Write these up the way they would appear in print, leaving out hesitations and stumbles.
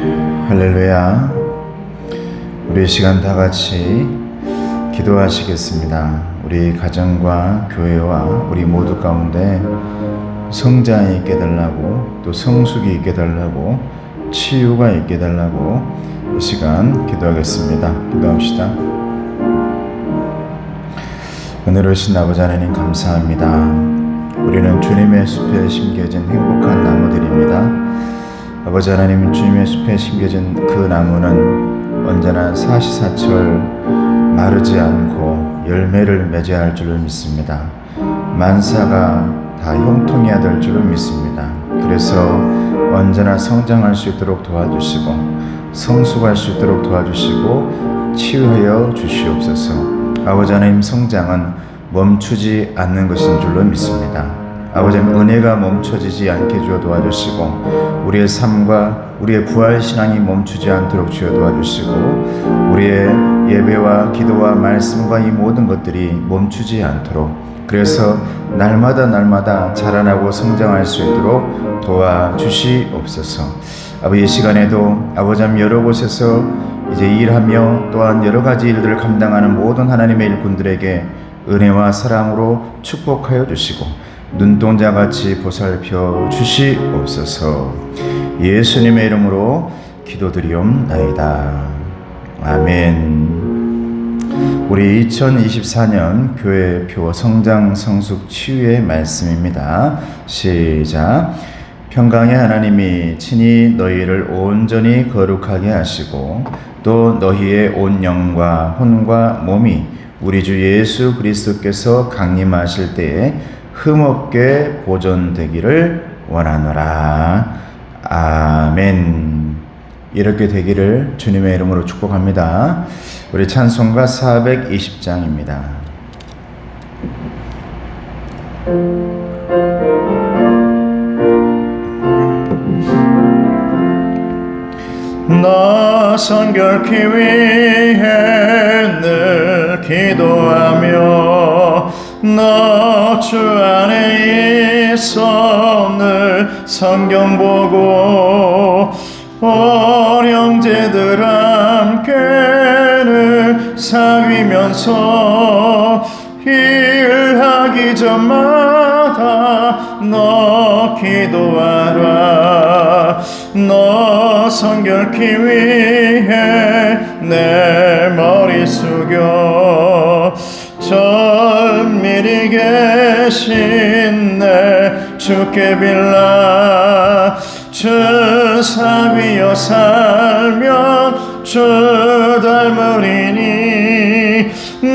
할렐루야. 우리 시간 다 같이 기도하시겠습니다. 우리 가정과 교회와 우리 모두 가운데 성장이 있게 달라고, 또 성숙이 있게 달라고, 치유가 있게 달라고 이 시간 기도하겠습니다. 기도합시다. 은혜로우신 아버지 하나님 감사합니다. 우리는 주님의 숲에 심겨진 행복한 나무들입니다. 아버지 하나님, 주님의 숲에 심겨진 그 나무는 언제나 사시사철 마르지 않고 열매를 맺어야 할 줄로 믿습니다. 만사가 다 형통해야 될 줄로 믿습니다. 그래서 언제나 성장할 수 있도록 도와주시고 성숙할 수 있도록 도와주시고 치유하여 주시옵소서. 아버지 하나님, 성장은 멈추지 않는 것인 줄로 믿습니다. 아버지 하나님, 은혜가 멈춰지지 않게 주어 도와주시고 우리의 삶과 우리의 부활신앙이 멈추지 않도록 주어 도와주시고 우리의 예배와 기도와 말씀과 이 모든 것들이 멈추지 않도록, 그래서 날마다 자라나고 성장할 수 있도록 도와주시옵소서. 아버지, 이 시간에도 아버지 하나님, 여러 곳에서 이제 일하며 또한 여러 가지 일들을 감당하는 모든 하나님의 일꾼들에게 은혜와 사랑으로 축복하여 주시고 눈동자같이 보살펴 주시옵소서. 예수님의 이름으로 기도드리옵나이다. 아멘. 우리 2024년 교회표 성장 성숙 치유의 말씀입니다. 시작. 평강의 하나님이 친히 너희를 온전히 거룩하게 하시고 또 너희의 온 영과 혼과 몸이 우리 주 예수 그리스도께서 강림하실 때에 흠없게 보존되기를 원하노라. 아멘. 이렇게 되기를 주님의 이름으로 축복합니다. 우리 찬송가 420장입니다. 나 성결케 위해 늘 기도하며 너 주 안에 있어 늘 성경 보고 어령제들 함께 늘 사귀면서 일하기 전마다 너 기도하라. 너 성결케 위해 내 머리 숙여 전밀히 계신 내 주께 빌라. 주 사위여 살면 주 닮으리니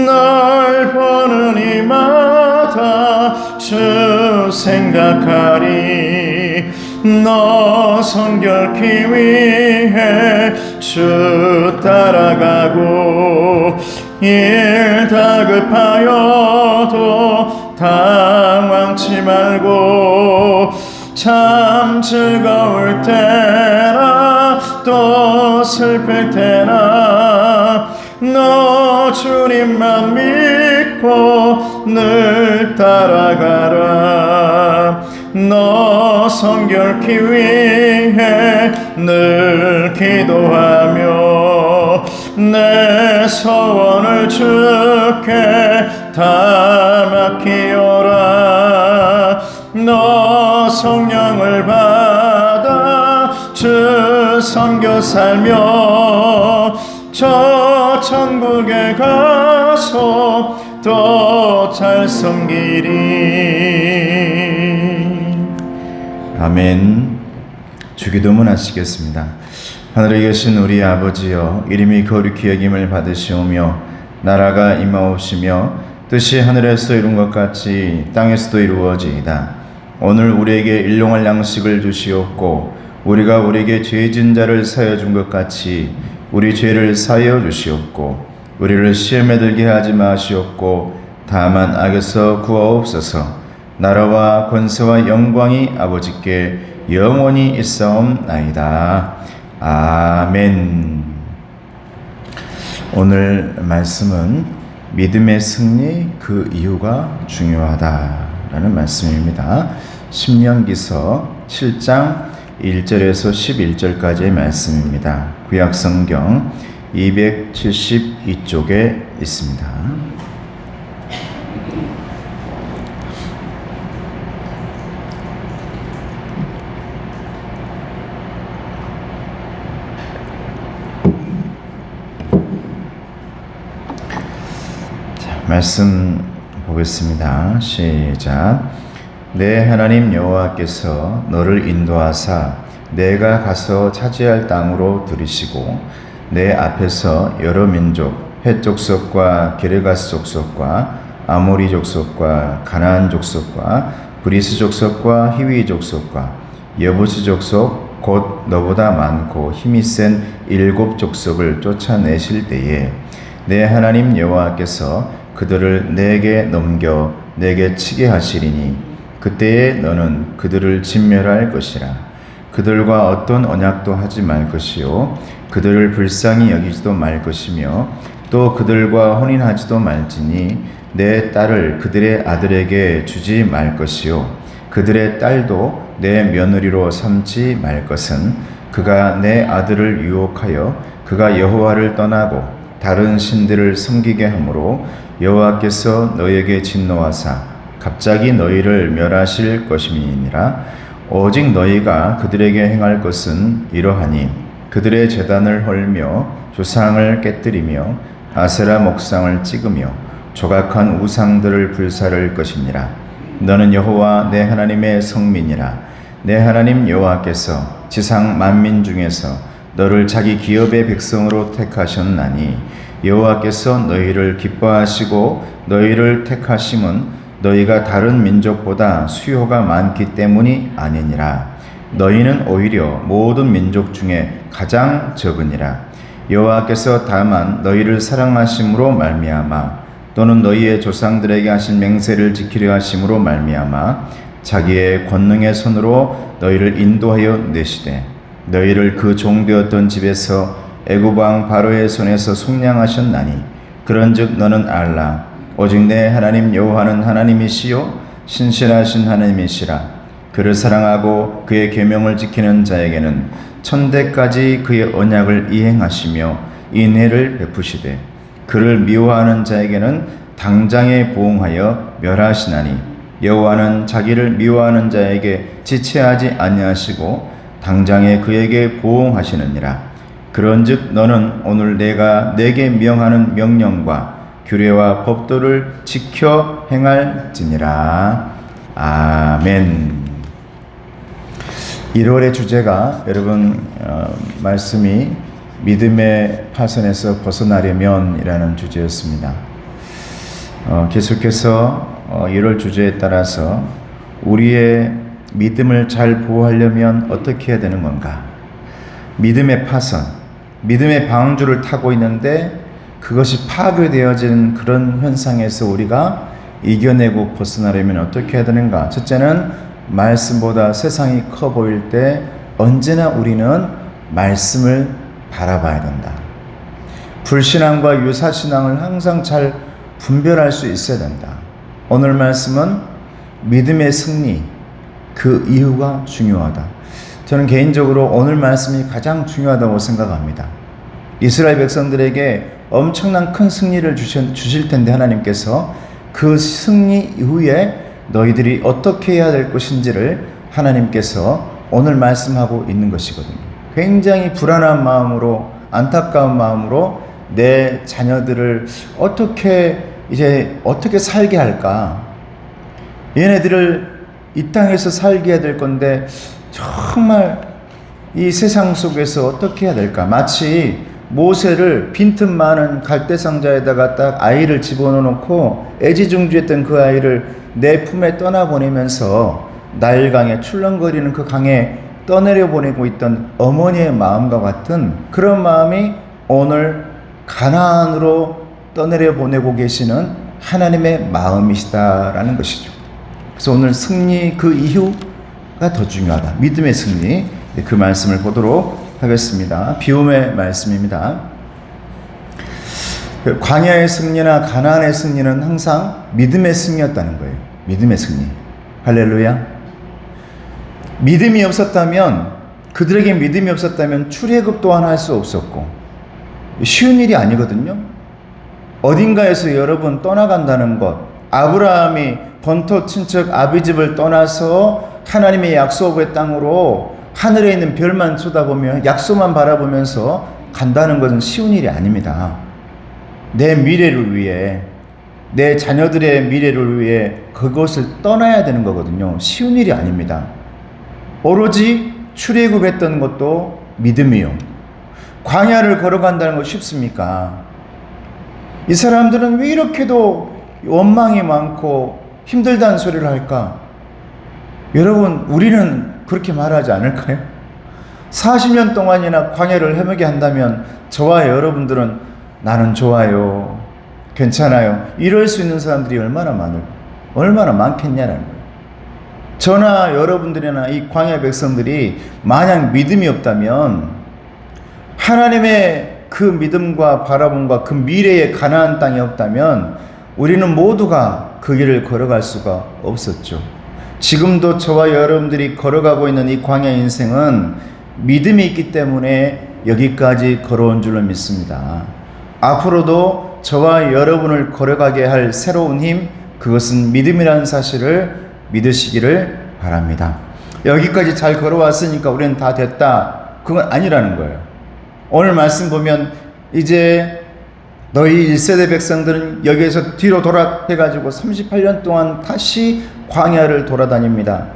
날 보는 이마다 주 생각하리. 너 성결케 위해 주 따라가고 일 다급하여도 당황치 말고 참 즐거울 때나 또 슬플 때나 너 주님만 믿고 늘 따라가라. 너 성결케 위해 늘 기도하며 내 소원을 주께 다 맡기오라. 너 성령을 받아 주 섬겨 살며 저 천국에 가서 또 잘 섬기리. 아멘. 주기도문 하시겠습니다. 하늘에 계신 우리 아버지여, 이름이 거룩히 여김을 받으시오며 나라가 임하옵시며 뜻이 하늘에서 이룬 것 같이 땅에서도 이루어지이다. 오늘 우리에게 일용할 양식을 주시옵고 우리가 우리에게 죄진 자를 사하여 준 것 같이 우리 죄를 사하여 주시옵고 우리를 시험에 들게 하지 마시옵고 다만 악에서 구하옵소서. 나라와 권세와 영광이 아버지께 영원히 있사옵나이다. 아멘. 오늘 말씀은 믿음의 승리, 그 이유가 중요하다라는 말씀입니다. 신명기서 7장 1절에서 11절까지의 말씀입니다. 구약성경 272쪽에 있습니다. 말씀 보겠습니다. 시작. 내 하나님 여호와께서 너를 인도하사 내가 가서 차지할 땅으로 들이시고 내 앞에서 여러 민족 헷 족속과 기르가스 족속과 아모리 족속과 가나안 족속과 브리스 족속과 히위 족속과 여부스 족속 곧 너보다 많고 힘이 센 7 족속을 쫓아내실 때에 내 하나님 여호와께서 그들을 내게 넘겨 내게 치게 하시리니 그때에 너는 그들을 진멸할 것이라. 그들과 어떤 언약도 하지 말 것이요 그들을 불쌍히 여기지도 말 것이며 또 그들과 혼인하지도 말지니 내 딸을 그들의 아들에게 주지 말 것이요 그들의 딸도 내 며느리로 삼지 말 것은 그가 내 아들을 유혹하여 그가 여호와를 떠나고 다른 신들을 섬기게 하므로 여호와께서 너에게 진노하사 갑자기 너희를 멸하실 것임이니라. 오직 너희가 그들에게 행할 것은 이러하니 그들의 제단을 헐며 조상을 깨뜨리며 아세라 목상을 찍으며 조각한 우상들을 불사를 것이니라. 너는 여호와 내 하나님의 성민이라. 내 하나님 여호와께서 지상 만민 중에서 너를 자기 기업의 백성으로 택하셨나니 여호와께서 너희를 기뻐하시고 너희를 택하심은 너희가 다른 민족보다 수요가 많기 때문이 아니니라. 너희는 오히려 모든 민족 중에 가장 적으니라. 여호와께서 다만 너희를 사랑하심으로 말미암아 또는 너희의 조상들에게 하신 맹세를 지키려 하심으로 말미암아 자기의 권능의 손으로 너희를 인도하여 내시되 너희를 그 종되었던 집에서 애굽 왕 바로의 손에서 속량하셨나니 그런즉 너는 알라. 오직 내 하나님 여호와는 하나님이시요 신실하신 하나님이시라. 그를 사랑하고 그의 계명을 지키는 자에게는 천대까지 그의 언약을 이행하시며 인애를 베푸시되 그를 미워하는 자에게는 당장에 보응하여 멸하시나니 여호와는 자기를 미워하는 자에게 지체하지 아니하시고 당장에 그에게 보응하시느니라. 그런즉 너는 오늘 내가 내게 명하는 명령과 규례와 법도를 지켜 행할지니라. 아멘. 1월의 주제가 여러분 말씀이 믿음의 파선에서 벗어나려면 이라는 주제였습니다. 계속해서 1월 주제에 따라서 우리의 믿음을 잘 보호하려면 어떻게 해야 되는 건가? 믿음의 파선, 믿음의 방주를 타고 있는데 그것이 파괴되어지는 그런 현상에서 우리가 이겨내고 벗어나려면 어떻게 해야 되는가? 첫째는 말씀보다 세상이 커 보일 때 언제나 우리는 말씀을 바라봐야 된다. 불신앙과 유사신앙을 항상 잘 분별할 수 있어야 된다. 오늘 말씀은 믿음의 승리, 그 이유가 중요하다. 저는 개인적으로 오늘 말씀이 가장 중요하다고 생각합니다. 이스라엘 백성들에게 엄청난 큰 승리를 주실 텐데 하나님께서 그 승리 이후에 너희들이 어떻게 해야 될 것인지를 하나님께서 오늘 말씀하고 있는 것이거든요. 굉장히 불안한 마음으로, 안타까운 마음으로 내 자녀들을 어떻게 살게 할까? 얘네들을 이 땅에서 살게 해야 될 건데 정말 이 세상 속에서 어떻게 해야 될까? 마치 모세를 빈틈 많은 갈대상자에다가 딱 아이를 집어넣고 애지중지했던 그 아이를 내 품에 떠나보내면서 나일강에 출렁거리는 그 강에 떠내려 보내고 있던 어머니의 마음과 같은 그런 마음이 오늘 가나안으로 떠내려 보내고 계시는 하나님의 마음이시다라는 것이죠. 그래서 오늘 승리 그 이유가 더 중요하다. 믿음의 승리. 그 말씀을 보도록 하겠습니다. 비움의 말씀입니다. 광야의 승리나 가나안의 승리는 항상 믿음의 승리였다는 거예요. 믿음의 승리. 할렐루야. 믿음이 없었다면 그들에게 믿음이 없었다면 출애굽 또한 할 수 없었고, 쉬운 일이 아니거든요. 어딘가에서 여러분 떠나간다는 것, 아브라함이 본토 친척 아비집을 떠나서 하나님의 약속의 땅으로 하늘에 있는 별만 쳐다보며 약속만 바라보면서 간다는 것은 쉬운 일이 아닙니다. 내 미래를 위해, 내 자녀들의 미래를 위해 그것을 떠나야 되는 거거든요. 쉬운 일이 아닙니다. 오로지 출애굽했던 것도 믿음이요. 광야를 걸어간다는 것 쉽습니까? 이 사람들은 왜 이렇게도 원망이 많고 힘들다는 소리를 할까? 여러분, 우리는 그렇게 말하지 않을까요? 40년 동안이나 광야를 헤매게 한다면 저와 여러분들은 나는 좋아요, 괜찮아요, 이럴 수 있는 사람들이 얼마나 많겠냐는 거예요. 저나 여러분들이나 이 광야 백성들이 만약 믿음이 없다면, 하나님의 그 믿음과 바라봄과 그 미래의 가나안 땅이 없다면 우리는 모두가 그 길을 걸어갈 수가 없었죠. 지금도 저와 여러분들이 걸어가고 있는 이 광야 인생은 믿음이 있기 때문에 여기까지 걸어온 줄로 믿습니다. 앞으로도 저와 여러분을 걸어가게 할 새로운 힘, 그것은 믿음이라는 사실을 믿으시기를 바랍니다. 여기까지 잘 걸어왔으니까 우리는 다 됐다, 그건 아니라는 거예요. 오늘 말씀 보면 이제 너희 1세대 백성들은 여기에서 뒤로 돌아해가지고 38년 동안 다시 광야를 돌아다닙니다.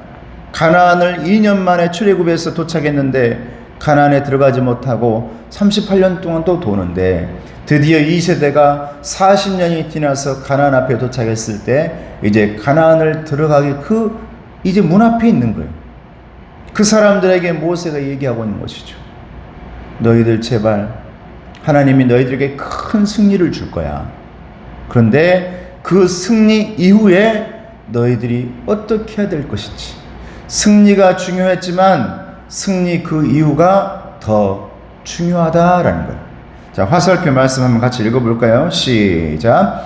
가나안을 2년 만에 출애굽해서 도착했는데 가나안에 들어가지 못하고 38년 동안 또 도는데, 드디어 2세대가 40년이 지나서 가나안 앞에 도착했을 때 이제 가나안을 들어가기 이제 문 앞에 있는 거예요. 그 사람들에게 모세가 얘기하고 있는 것이죠. 너희들 제발, 하나님이 너희들에게 큰 승리를 줄 거야. 그런데 그 승리 이후에 너희들이 어떻게 해야 될 것인지. 승리가 중요했지만 승리 그 이유가 더 중요하다라는 거예요. 자, 화살표 말씀 한번 같이 읽어볼까요? 시작.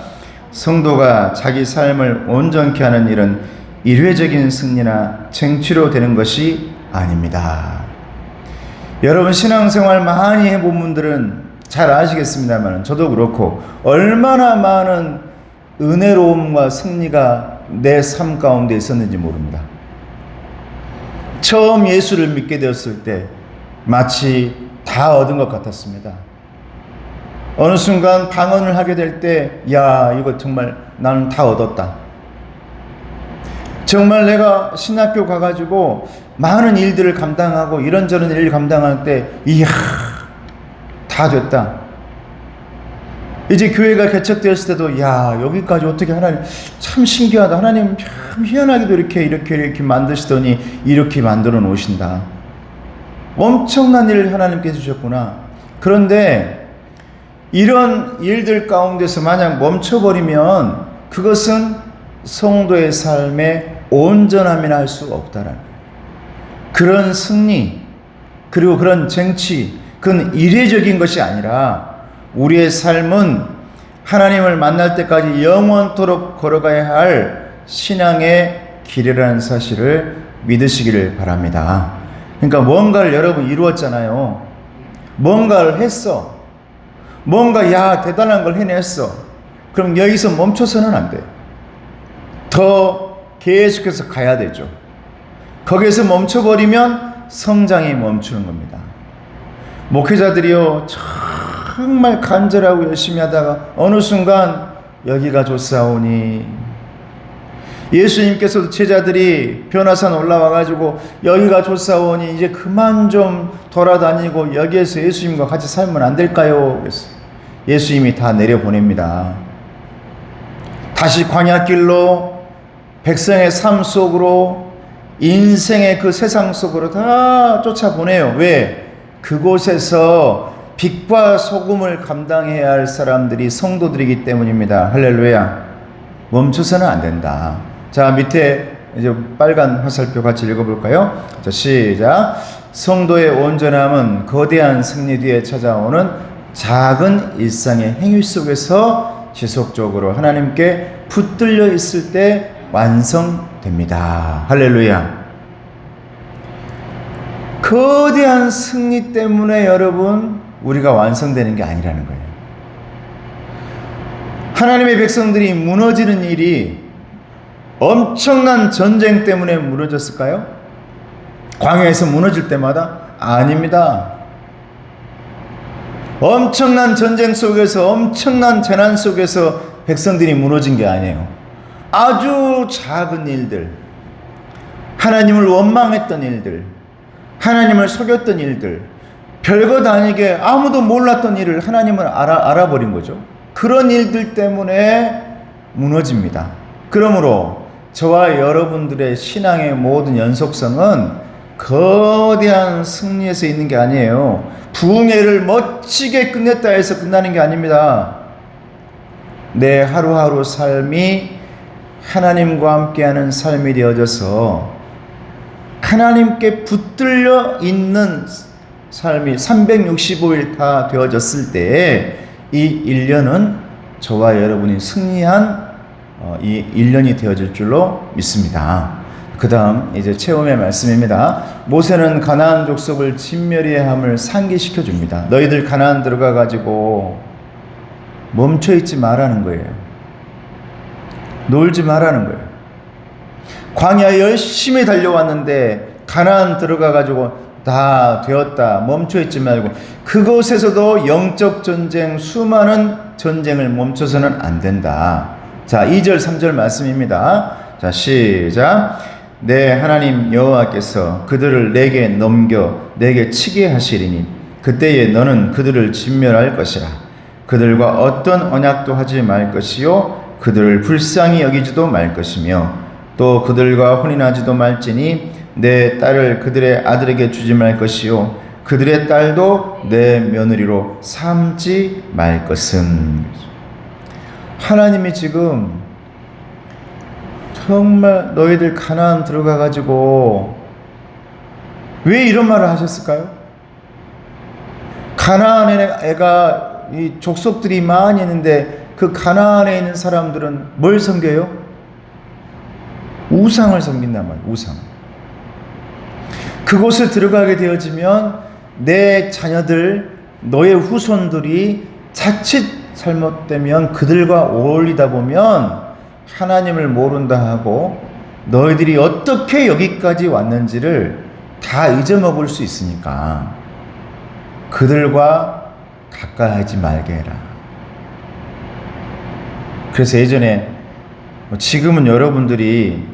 성도가 자기 삶을 온전케 하는 일은 일회적인 승리나 쟁취로 되는 것이 아닙니다. 여러분, 신앙생활 많이 해본 분들은 잘 아시겠습니다만, 저도 그렇고 얼마나 많은 은혜로움과 승리가 내 삶 가운데 있었는지 모릅니다. 처음 예수를 믿게 되었을 때 마치 다 얻은 것 같았습니다. 어느 순간 방언을 하게 될 때, 야, 이거 정말 나는 다 얻었다. 정말 내가 신학교 가가지고 많은 일들을 감당하고 이런저런 일을 감당할 때, 이야, 다 됐다. 이제 교회가 개척되었을 때도, 야, 여기까지 어떻게 하나님 참 신기하다. 하나님 참 희한하게도 이렇게 만드시더니 이렇게 만들어 놓으신다. 엄청난 일을 하나님께서 주셨구나. 그런데 이런 일들 가운데서 만약 멈춰버리면 그것은 성도의 삶에 온전함이라 할 수 없다라는 거예요. 그런 승리, 그리고 그런 쟁취, 그건 이례적인 것이 아니라 우리의 삶은 하나님을 만날 때까지 영원토록 걸어가야 할 신앙의 길이라는 사실을 믿으시기를 바랍니다. 그러니까 뭔가를 여러분 이루었잖아요. 뭔가를 했어. 뭔가, 야, 대단한 걸 해냈어. 그럼 여기서 멈춰서는 안 돼요. 더 계속해서 가야 되죠. 거기에서 멈춰버리면 성장이 멈추는 겁니다. 목회자들이요, 정말 간절하고 열심히 하다가 어느 순간 여기가 좋사오니, 예수님께서도 제자들이 변화산 올라와가지고 여기가 좋사오니 이제 그만 좀 돌아다니고 여기에서 예수님과 같이 살면 안 될까요? 그래서 예수님이 다 내려보냅니다. 다시 광야길로, 백성의 삶 속으로, 인생의 그 세상 속으로 다 쫓아보내요. 왜? 그곳에서 빛과 소금을 감당해야 할 사람들이 성도들이기 때문입니다. 할렐루야. 멈춰서는 안 된다. 자, 밑에 이제 빨간 화살표 같이 읽어볼까요? 자, 시작. 성도의 온전함은 거대한 승리 뒤에 찾아오는 작은 일상의 행위 속에서 지속적으로 하나님께 붙들려 있을 때 완성됩니다. 할렐루야. 거대한 승리 때문에 여러분 우리가 완성되는 게 아니라는 거예요. 하나님의 백성들이 무너지는 일이 엄청난 전쟁 때문에 무너졌을까요? 광야에서 무너질 때마다? 아닙니다. 엄청난 전쟁 속에서, 엄청난 재난 속에서 백성들이 무너진 게 아니에요. 아주 작은 일들, 하나님을 원망했던 일들, 하나님을 속였던 일들, 별것 아니게 아무도 몰랐던 일을 하나님은 알아버린 거죠. 그런 일들 때문에 무너집니다. 그러므로 저와 여러분들의 신앙의 모든 연속성은 거대한 승리에서 있는 게 아니에요. 부흥회를 멋지게 끝냈다 해서 끝나는 게 아닙니다. 내 하루하루 삶이 하나님과 함께하는 삶이 되어져서 하나님께 붙들려 있는 삶이 365일 다 되어졌을 때에 이 1년은 저와 여러분이 승리한 이 1년이 되어질 줄로 믿습니다. 그 다음 이제 체험의 말씀입니다. 모세는 가나안 족속을 진멸의 함을 상기시켜 줍니다. 너희들 가나안 들어가 가지고 멈춰있지 말라는 거예요. 놀지 말라는 거예요. 광야에 열심히 달려왔는데 가나안 들어가 가지고 다 되었다 멈춰있지 말고, 그곳에서도 영적 전쟁, 수많은 전쟁을 멈춰서는 안 된다. 자, 2절 3절 말씀입니다. 자, 시작. 내 하나님 여호와께서 그들을 내게 넘겨 내게 치게 하시리니 그때에 너는 그들을 진멸할 것이라. 그들과 어떤 언약도 하지 말 것이요 그들을 불쌍히 여기지도 말 것이며 또 그들과 혼인하지도 말지니 내 딸을 그들의 아들에게 주지 말 것이요 그들의 딸도 내 며느리로 삼지 말 것은. 하나님이 지금 정말 너희들 가나안 들어가 가지고 왜 이런 말을 하셨을까요? 가나안에 애가 이 족속들이 많이 있는데 그 가나안에 있는 사람들은 뭘 섬겨요? 우상을 섬긴단 말이에요. 우상. 그곳에 들어가게 되어지면 내 자녀들, 너의 후손들이 자칫 잘못되면 그들과 어울리다 보면 하나님을 모른다 하고 너희들이 어떻게 여기까지 왔는지를 다 잊어먹을 수 있으니까 그들과 가까이 하지 말게 해라. 그래서 예전에, 지금은 여러분들이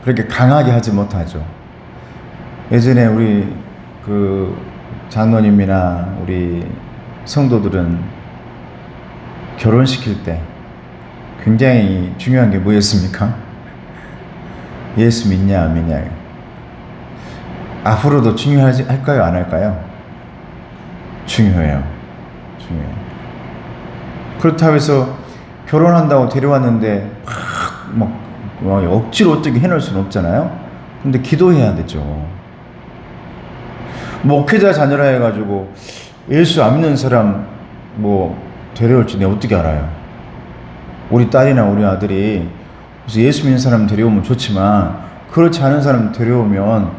그렇게 강하게 하지 못하죠. 예전에 우리 그 장로님이나 우리 성도들은 결혼시킬 때 굉장히 중요한 게 뭐였습니까? 예수 믿냐 안 믿냐. 앞으로도 중요할까요 안 할까요? 중요해요. 중요해요. 그렇다고 해서 결혼한다고 데려왔는데 막 억지로 어떻게 해놓을 수는 없잖아요. 근데 기도해야 되죠. 목회자 자녀라 해가지고 예수 안 믿는 사람 데려올지 내가 어떻게 알아요? 우리 딸이나 우리 아들이 그래서 예수 믿는 사람 데려오면 좋지만 그렇지 않은 사람 데려오면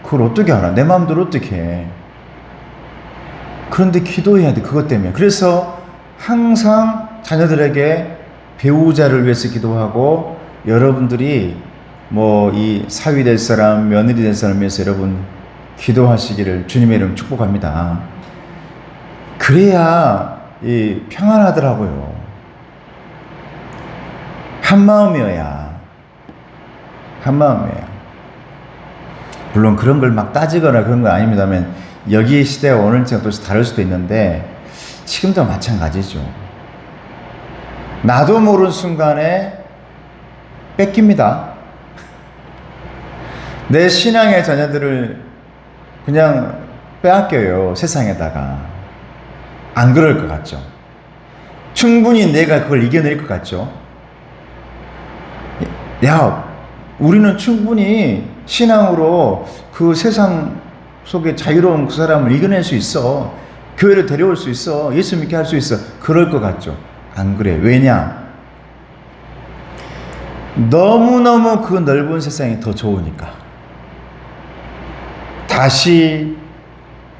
그걸 어떻게 알아? 내 마음대로 어떻게 해? 그런데 기도해야 돼. 그것 때문에. 그래서 항상 자녀들에게 배우자를 위해서 기도하고, 여러분들이 이 사위 될 사람, 며느리 될 사람 위해서 여러분 기도하시기를 주님의 이름 축복합니다. 그래야 평안하더라고요. 한마음이어야. 한마음이어야. 물론 그런 걸 막 따지거나 그런 거 아닙니다만 여기의 시대와 오늘 시대가 또 다를 수도 있는데 지금도 마찬가지죠. 나도 모르는 순간에 뺏깁니다. 내 신앙의 자녀들을 그냥 빼앗겨요. 세상에다가. 안 그럴 것 같죠? 충분히 내가 그걸 이겨낼 것 같죠? 야, 우리는 충분히 신앙으로 그 세상 속에 자유로운 그 사람을 이겨낼 수 있어. 교회를 데려올 수 있어. 예수 믿게 할 수 있어. 그럴 것 같죠? 안 그래. 왜냐? 너무너무 그 넓은 세상이 더 좋으니까. 다시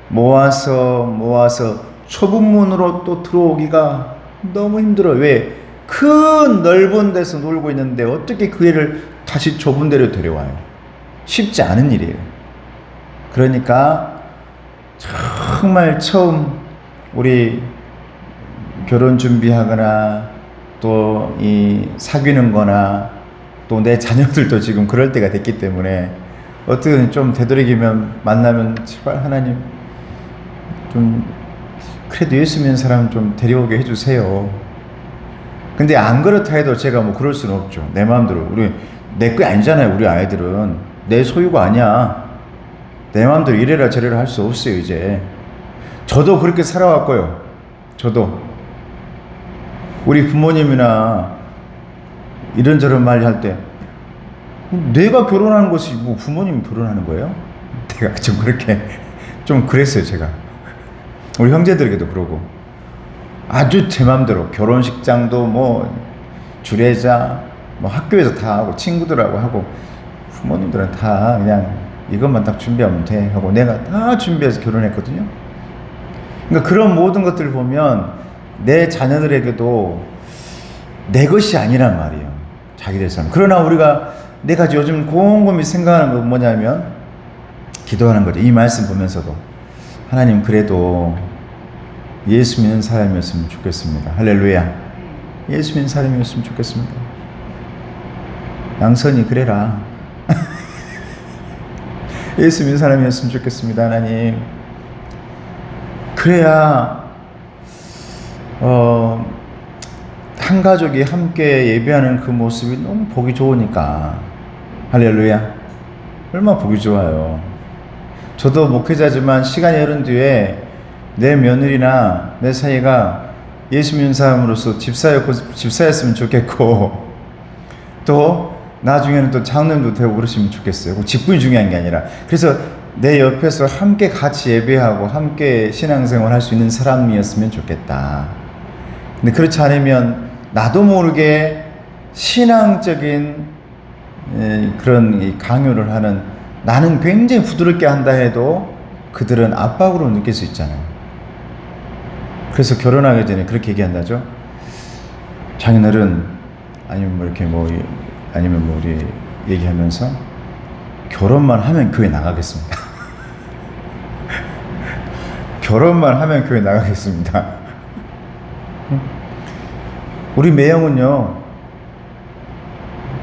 모아서 초분문으로 또 들어오기가 너무 힘들어요. 왜? 큰 넓은 데서 놀고 있는데 어떻게 그 애를 다시 좁은 데로 데려와요? 쉽지 않은 일이에요. 그러니까 정말 처음 우리 결혼 준비하거나 또 이 사귀는 거나 또 내 자녀들도 지금 그럴 때가 됐기 때문에 어떻게든 좀 되도록이면 만나면 제발 하나님 좀 그래도 예수 믿는 사람 좀 데려오게 해주세요. 근데 안 그렇다 해도 제가 뭐 그럴 수는 없죠. 내 마음대로. 내 거 아니잖아요. 우리 아이들은 내 소유가 아니야. 내 마음대로 이래라 저래라 할 수 없어요. 이제 저도 그렇게 살아왔고요. 저도 우리 부모님이나 이런저런 말 할 때 내가 결혼하는 것이 뭐 부모님이 결혼하는 거예요? 내가 좀 그렇게 좀 그랬어요. 제가 우리 형제들에게도 그러고 아주 제 맘대로 결혼식장도 뭐 주례자 뭐 학교에서 다 하고 친구들하고 하고 부모님들은 다 그냥 이것만 딱 준비하면 돼 하고 내가 다 준비해서 결혼했거든요. 그러니까 그런 모든 것들을 보면 내 자녀들에게도 내 것이 아니란 말이에요. 자기들 삶. 그러나 우리가 내가 요즘 곰곰이 생각하는 건 뭐냐면 기도하는 거죠. 이 말씀 보면서도 하나님 그래도 예수 믿는 사람이었으면 좋겠습니다. 할렐루야. 예수 믿는 사람이었으면 좋겠습니다. 양선이 그래라. 예수 믿는 사람이었으면 좋겠습니다. 하나님. 그래야 한 가족이 함께 예배하는 그 모습이 너무 보기 좋으니까. 할렐루야. 얼마나 보기 좋아요. 저도 목회자지만 시간이 흐른 뒤에 내 며느리나 내 사이가 예수 믿는 사람으로서 집사였으면 좋겠고 또 나중에는 또 장로님도 되고 그러시면 좋겠어요. 직분이 중요한 게 아니라. 그래서 내 옆에서 함께 같이 예배하고 함께 신앙생활 할 수 있는 사람이었으면 좋겠다. 근데 그렇지 않으면 나도 모르게 신앙적인 그런 강요를 하는, 나는 굉장히 부드럽게 한다 해도 그들은 압박으로 느낄 수 있잖아요. 그래서 결혼하기 전에 그렇게 얘기한다죠. 자기들은 아니면 뭐 이렇게 아니면 뭐 우리 얘기하면서 결혼만 하면 교회 나가겠습니다. 결혼만 하면 교회 나가겠습니다. 우리 매형은요,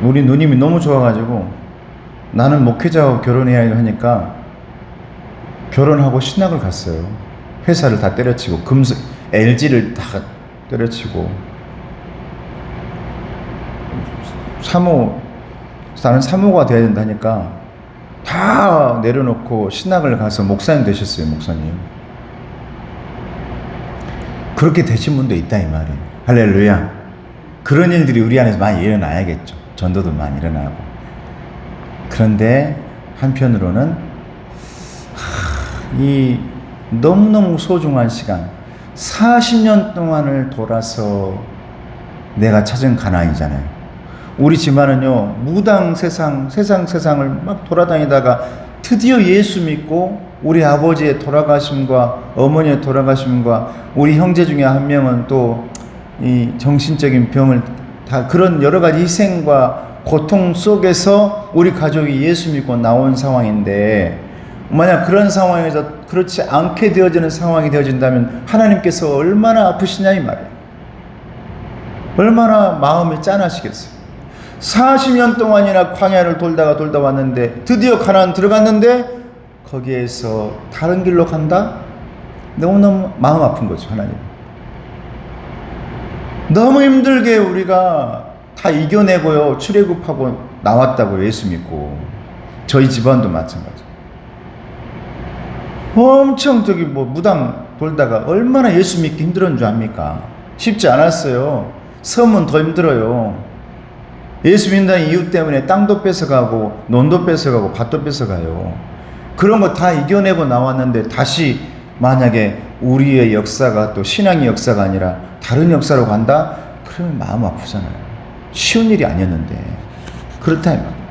우리 누님이 너무 좋아가지고 나는 목회자하고 결혼해야 하니까 결혼하고 신학을 갔어요. 회사를 다 때려치고 LG를 다 때려치고 나는 사모가 돼야 된다니까 다 내려놓고 신학을 가서 목사님 되셨어요. 목사님. 그렇게 되신 분도 있다 이 말이에요. 할렐루야. 그런 일들이 우리 안에서 많이 일어나야겠죠. 전도도 많이 일어나고. 그런데 한편으로는 이 너무너무 소중한 시간, 40년 동안을 돌아서 내가 찾은 가나안이잖아요. 우리 집안은요, 무당 세상을 막 돌아다니다가 드디어 예수 믿고 우리 아버지의 돌아가심과 어머니의 돌아가심과 우리 형제 중에 한 명은 또 이 정신적인 병을 다 그런 여러 가지 희생과 고통 속에서 우리 가족이 예수 믿고 나온 상황인데, 만약 그런 상황에서 그렇지 않게 되어지는 상황이 되어진다면 하나님께서 얼마나 아프시냐 이 말이에요. 얼마나 마음이 짠하시겠어요. 40년 동안이나 광야를 돌다 왔는데 드디어 가나안 들어갔는데 거기에서 다른 길로 간다? 너무너무 마음 아픈 거죠. 하나님. 너무 힘들게 우리가 다 이겨내고요, 출애굽하고 나왔다고 예수 믿고. 저희 집안도 마찬가지. 엄청 무당 돌다가 얼마나 예수 믿기 힘들었는 줄 압니까? 쉽지 않았어요. 섬은 더 힘들어요. 예수 믿는다는 이유 때문에 땅도 뺏어가고 논도 뺏어가고 밭도 뺏어가요. 그런 거 다 이겨내고 나왔는데 다시 만약에 우리의 역사가 또 신앙의 역사가 아니라 다른 역사로 간다? 그러면 마음 아프잖아요. 쉬운 일이 아니었는데. 그렇다 이 말이에요.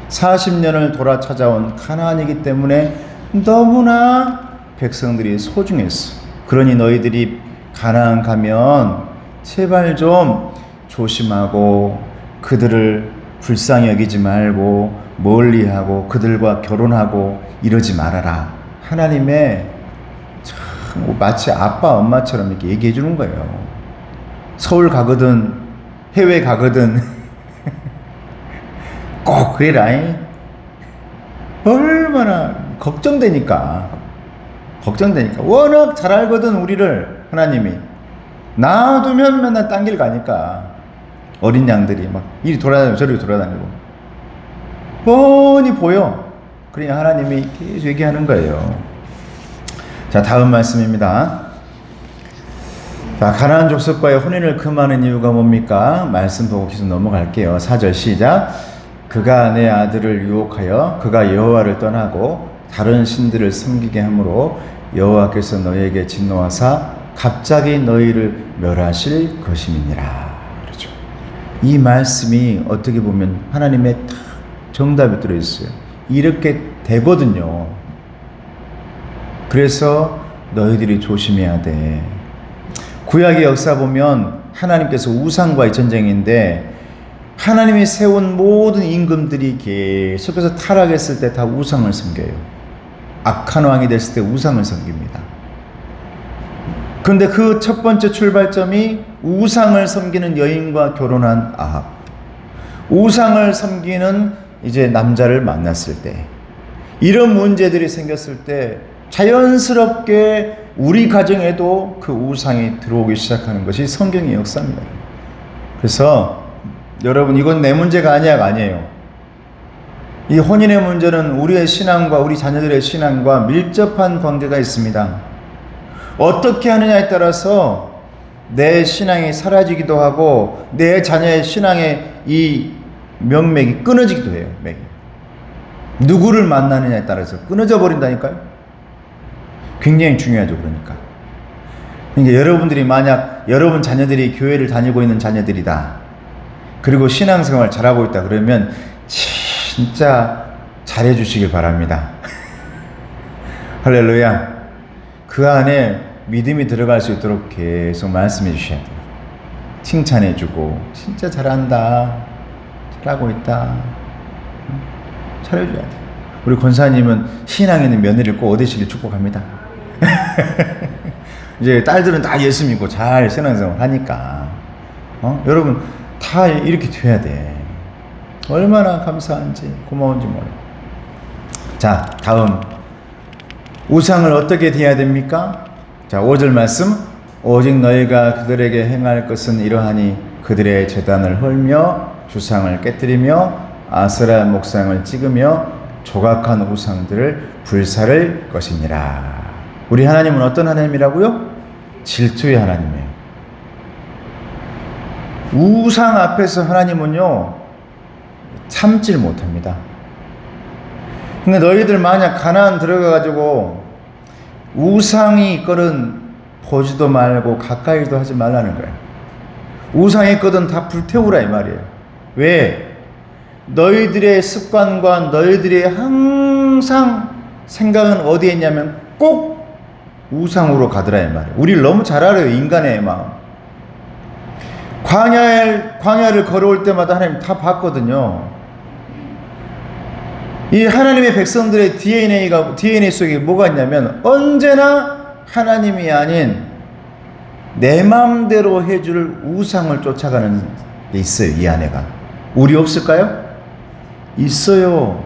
40년을 돌아 찾아온 가나안이기 때문에 너무나 백성들이 소중했어. 그러니 너희들이 가나안 가면 제발 좀 조심하고 그들을 불쌍히 여기지 말고 멀리하고 그들과 결혼하고 이러지 말아라. 하나님의 참 마치 아빠 엄마처럼 이렇게 얘기해 주는 거예요. 서울 가거든 해외 가거든 꼭 그래라. 얼마나 걱정되니까 워낙 잘 알거든 우리를. 하나님이 놔두면 맨날 딴 길 가니까 어린 양들이 막 이리 돌아다니고 저리 돌아다니고 뻔히 보여. 그러니 하나님이 계속 얘기하는 거예요. 자, 다음 말씀입니다. 자, 가나안 족속과의 혼인을 금하는 이유가 뭡니까? 말씀 보고 계속 넘어갈게요. 4절 시작. 그가 내 아들을 유혹하여 그가 여호와를 떠나고 다른 신들을 섬기게 하므로 여호와께서 너희에게 진노하사 갑자기 너희를 멸하실 것임이니라. 그렇죠. 이 말씀이 어떻게 보면 하나님의 딱 정답이 들어있어요. 이렇게 되거든요. 그래서 너희들이 조심해야 돼. 구약의 역사 보면 하나님께서 우상과의 전쟁인데 하나님이 세운 모든 임금들이 계속해서 타락했을 때 다 우상을 섬겨요. 악한 왕이 됐을 때 우상을 섬깁니다. 그런데 그 첫 번째 출발점이 우상을 섬기는 여인과 결혼한 아합. 우상을 섬기는 이제 남자를 만났을 때, 이런 문제들이 생겼을 때 자연스럽게 우리 가정에도 그 우상이 들어오기 시작하는 것이 성경의 역사입니다. 그래서 여러분, 이건 내 문제가 아니에요. 이 혼인의 문제는 우리의 신앙과 우리 자녀들의 신앙과 밀접한 관계가 있습니다. 어떻게 하느냐에 따라서 내 신앙이 사라지기도 하고 내 자녀의 신앙의 이 명맥이 끊어지기도 해요. 누구를 만나느냐에 따라서 끊어져 버린다니까요. 굉장히 중요하죠. 그러니까 여러분들이 만약 여러분 자녀들이 교회를 다니고 있는 자녀들이다, 그리고 신앙생활 잘하고 있다 그러면 진짜 잘해 주시길 바랍니다. 할렐루야. 그 안에 믿음이 들어갈 수 있도록 계속 말씀해 주셔야 돼요. 칭찬해 주고 진짜 잘한다, 잘하고 있다, 잘해줘야 돼요. 우리 권사님은 신앙에 있는 며느리를 꼭 얻으시길 축복합니다. 이제 딸들은 다 예수 믿고 잘 신앙생활 하니까 여러분 다 이렇게 돼야 돼. 얼마나 감사한지 고마운지 몰라요. 자, 다음 우상을 어떻게 대해야 됩니까? 자, 5절 말씀. 오직 너희가 그들에게 행할 것은 이러하니 그들의 제단을 헐며 주상을 깨뜨리며 아세라 목상을 찍으며 조각한 우상들을 불사를 것이니라. 우리 하나님은 어떤 하나님이라고요? 질투의 하나님이에요. 우상 앞에서 하나님은요 참질 못합니다. 근데 너희들 만약 가나안 들어가가지고 우상이 있거든 보지도 말고 가까이도 하지 말라는 거예요. 우상이 있거든 다 불태우라 이 말이에요. 왜? 너희들의 습관과 너희들의 항상 생각은 어디에 있냐면 꼭 우상으로 가더라 이 말이에요. 우리를 너무 잘 알아요. 인간의 마음. 광야를 걸어올 때마다 하나님 다 봤거든요. 이 하나님의 백성들의 DNA 속에 뭐가 있냐면 언제나 하나님이 아닌 내 마음대로 해줄 우상을 쫓아가는 게 있어요. 이 안에가. 우리 없을까요? 있어요.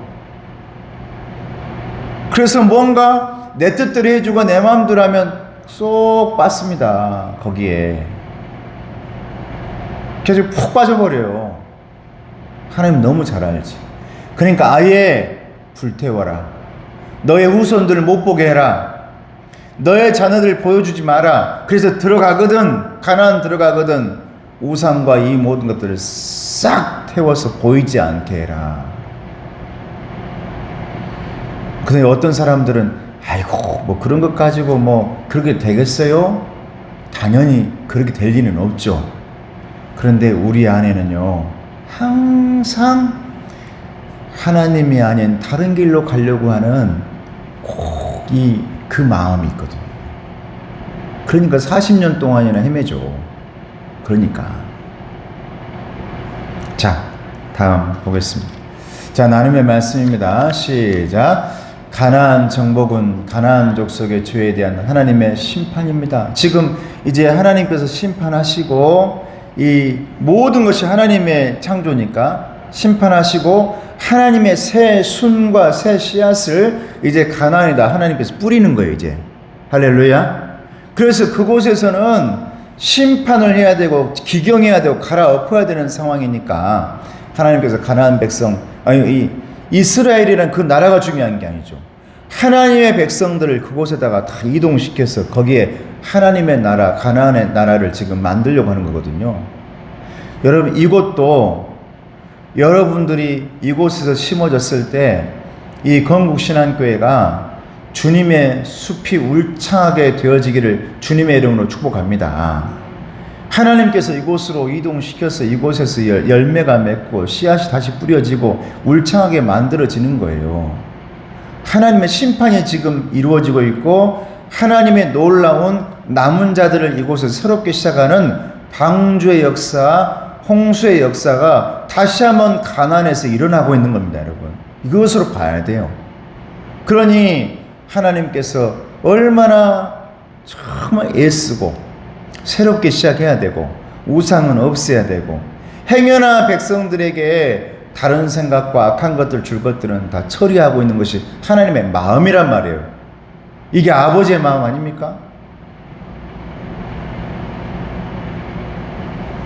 그래서 뭔가 내 뜻대로 해주고 내 마음대로 하면 쏙 빠집니다. 거기에 계속 푹 빠져버려요. 하나님 너무 잘 알지. 그러니까 아예 불태워라. 너의 후손들을 못 보게 해라. 너의 자녀들 보여주지 마라. 그래서 가나안 들어가거든 우상과 이 모든 것들을 싹 태워서 보이지 않게 해라. 근데 어떤 사람들은 아이고 뭐 그런 것 가지고 뭐 그렇게 되겠어요? 당연히 그렇게 될 리는 없죠. 그런데 우리 안에는요 항상 하나님이 아닌 다른 길로 가려고 하는 꼭 그 마음이 있거든요. 그러니까 40년 동안이나 헤매죠. 그러니까. 자, 다음 보겠습니다. 자, 나눔의 말씀입니다. 시작. 가나안 정복은 가나안 족속의 죄에 대한 하나님의 심판입니다. 지금 이제 하나님께서 심판하시고 이 모든 것이 하나님의 창조니까 심판하시고 하나님의 새 순과 새 씨앗을 이제 가나안에다 하나님께서 뿌리는 거예요, 이제. 할렐루야. 그래서 그곳에서는 심판을 해야 되고 기경해야 되고 갈아엎어야 되는 상황이니까 하나님께서 가나안 백성, 이 이스라엘이란 그 나라가 중요한 게 아니죠. 하나님의 백성들을 그곳에다가 다 이동시켜서 거기에 하나님의 나라, 가나안의 나라를 지금 만들려고 하는 거거든요. 여러분, 이곳도 여러분들이 이곳에서 심어졌을 때 이 건국신앙교회가 주님의 숲이 울창하게 되어지기를 주님의 이름으로 축복합니다. 하나님께서 이곳으로 이동시켜서 이곳에서 열매가 맺고 씨앗이 다시 뿌려지고 울창하게 만들어지는 거예요. 하나님의 심판이 지금 이루어지고 있고 하나님의 놀라운 남은 자들을 이곳에서 새롭게 시작하는 방주의 역사, 홍수의 역사가 다시 한번 가나안에서 일어나고 있는 겁니다, 여러분. 이것으로 봐야 돼요. 그러니 하나님께서 얼마나 정말 애쓰고 새롭게 시작해야 되고 우상은 없애야 되고 행여나 백성들에게 다른 생각과 악한 것들 줄 것들은 다 처리하고 있는 것이 하나님의 마음이란 말이에요. 이게 아버지의 마음 아닙니까?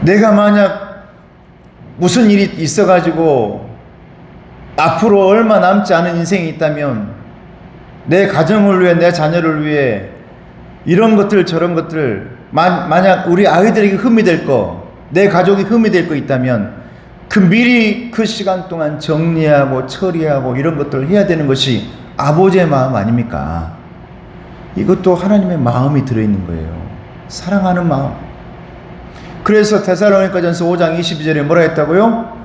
내가 만약 무슨 일이 있어가지고 앞으로 얼마 남지 않은 인생이 있다면 내 가정을 위해 내 자녀를 위해 이런 것들 저런 것들 만약 우리 아이들에게 흠이 될 거, 내 가족이 흠이 될 거 있다면 그 미리 그 시간 동안 정리하고 처리하고 이런 것들을 해야 되는 것이 아버지의 마음 아닙니까? 이것도 하나님의 마음이 들어있는 거예요. 사랑하는 마음. 그래서 데살로니가전서 5장 22절에 뭐라 했다고요?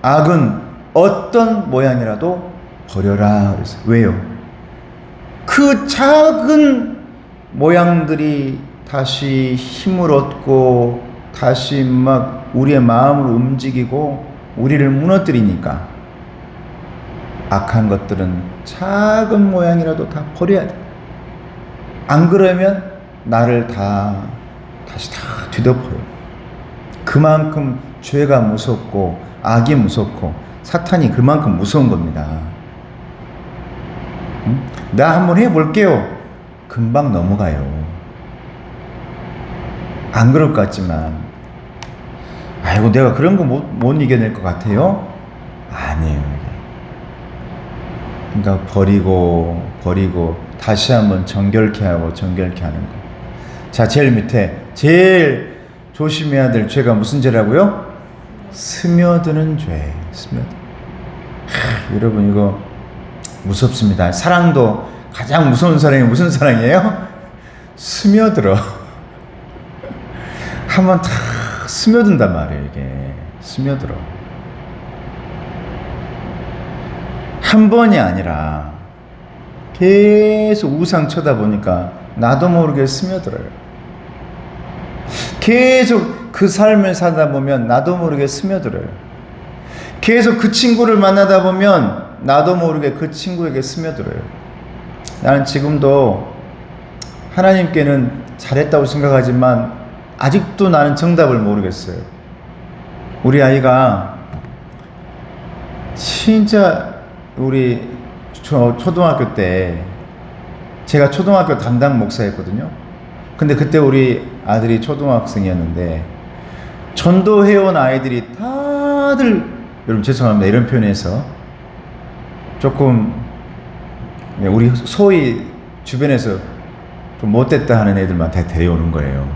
악은 어떤 모양이라도 버려라. 그래서 왜요? 그 작은 모양들이 다시 힘을 얻고 다시 막 우리의 마음을 움직이고 우리를 무너뜨리니까 악한 것들은 작은 모양이라도 다 버려야 돼. 안 그러면 나를 다시 다 뒤덮어요. 그만큼 죄가 무섭고 악이 무섭고 사탄이 그만큼 무서운 겁니다. 나 한번 해볼게요. 금방 넘어가요. 안 그럴 것 같지만 아이고 내가 그런 거 못 이겨낼 것 같아요? 아니에요. 그러니까 버리고 다시 한번 정결케 하고 정결케 하는 거. 자, 제일 밑에 제일 조심해야 될 죄가 무슨 죄라고요? 스며드는 죄. 여러분 이거 무섭습니다. 사랑도 가장 무서운 사랑이 무슨 사랑이에요? 스며들어. 한번 탁 스며든단 말이에요. 이게 스며들어. 한 번이 아니라 계속 우상 쳐다보니까 나도 모르게 스며들어요. 계속 그 삶을 살다 보면 나도 모르게 스며들어요. 계속 그 친구를 만나다 보면 나도 모르게 그 친구에게 스며들어요. 나는 지금도 하나님께는 잘했다고 생각하지만 아직도 나는 정답을 모르겠어요. 우리 아이가 진짜 우리 초등학교 때 제가 초등학교 담당 목사였거든요. 근데 그때 우리 아들이 초등학생이었는데 전도해온 아이들이 다들 여러분 죄송합니다. 이런 표현에서 조금 우리 소위 주변에서 좀 못됐다 하는 애들만 다 데려오는 거예요.